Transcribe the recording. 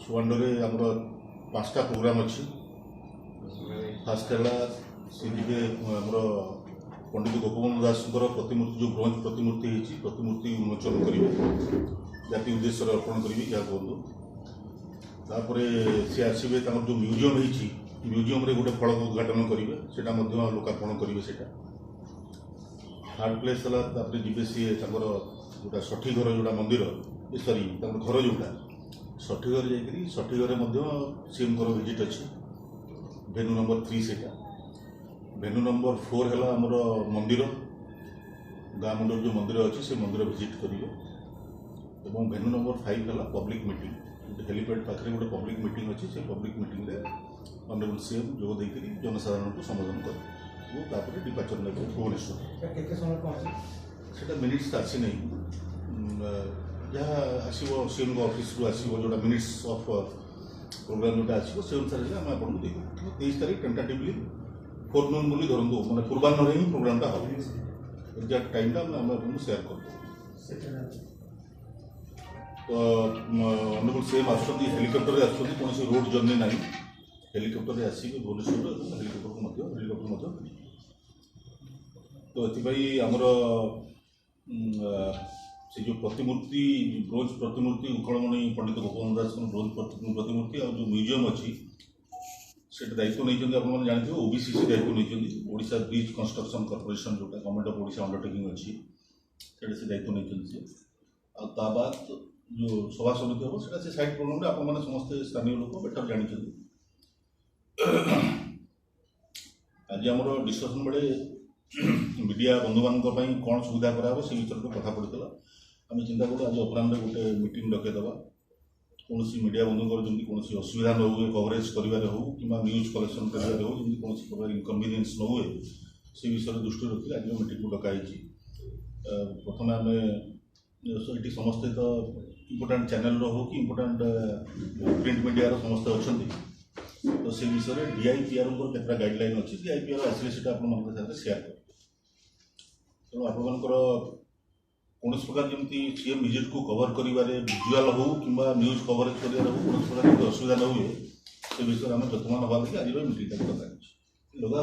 सुवांडरे आमर 5टा प्रोग्राम अच्छी। फास्ट है सी आमर पंडित गोपबंधु दास प्रतिमूर्ति जो ब्रोंज प्रतिमूर्ति होती प्रतिमूर्ति उन्मोचन करेंगे जाति उद्देश्य अर्पण करेंगे क्या कहूँ। तापर सी आसवे जो म्यूजियम होती म्यूजियम गोटे फलक उद्घाटन करेंगे से लोकार्पण करेंगे से। थर्ड प्लेस है जी सी जोटा षठीघर जोड़ा मंदिर सॉरी घर जोटा षठीघर जाकि षठीघर सीएम विजिट अच्छी। भेन्यू नंबर 3 से भेन्यू नंबर 4 है आमर मंदिर गाँ मुंडर जो मंदिर अच्छी से मंदिर विजिट करेंगे। भेन्यू नंबर 5 है पब्लिक मीटिंग हेलीपैड पाखे गोटे पब्लिक मीटिंग अच्छी से पब्लिक मीटिंग ऑनरेबल सीएम जो देकर जनसाधारण को संबोधन करेंगे। डिपाचर ने भुवनेश्वर मिनिट्स आसी नहीं जहाँ आसो सीएम ऑफिस आसो जो मिनिट्स ऑफ प्रोग्राम जोटा आसो से अनुसार आम आपको देव 23 तारीख टेंटाटिवली 4 नून बोली धरतु मैंने पूर्वाह्न ही प्रोग्रामटा हम एक्जाक्ट टाइम आम आपको सेयार कर। तो ऑनरेबल सीएम आसुँच हेलिकप्टर आसुँच कौन रोड जर्नी ना हेलिकप्टर आसवे भुवनेश्वर हेलिकप्टर तो ये आमर से जो प्रतिमूर्ति ब्रोंज प्रतिमूर्ति उखलमणि पंडित गोपबंधु दास ब्रोंज प्रतिमूर्ति और जो म्यूजियम अच्छी से दायित्व नहीं आपने जानते ओबीसीसी दायित्व नहीं ओडिशा ब्रिज कंस्ट्रक्शन कॉर्पोरेशन जोटा गवर्नमेंट ऑफ ओडिशा अंडरटेकिंग अच्छी से दायित्व नहीं बाद जो सभा समिति हम से साइड प्रोग्राम आप समस्त स्थानीय लोक बेटर जानते। आज आम डिस्कसन बेले मीडिया बंधु मान कौन सुविधा कराव से विषय को कथा पड़ा आम चिंता करूँ आज अपराह गोटे मीटिंग डकईदे कौन मीडिया बंधु जमी कौन असुविधा न हुए कवरेज करें हो कि न्यूज कलेक्शन करें हो जमी कौन प्रकार इनकन्वीनियंस न हुए से विषय दृष्टि रखी आज मीटिंग को डकाई। प्रथम आम ये समस्ते तो इम्पोर्टाट चैनल हो कि इम्पोर्टाट प्रिंट मीडिया समस्ते अच्छा तो से विषय डीआईपीआर केतटा गाइडलाइन अच्छी डीआईपीआर आसले से आप सेयार कर तेणु आपर कौन प्रकार जमी सीएम विजिट को कवर कर विजुआल हो कि न्यूज कवरेज कर कौन प्रकार असुविधा न हुए से विषय आम जत्मान हवा लगे आज मीटिंग लगा।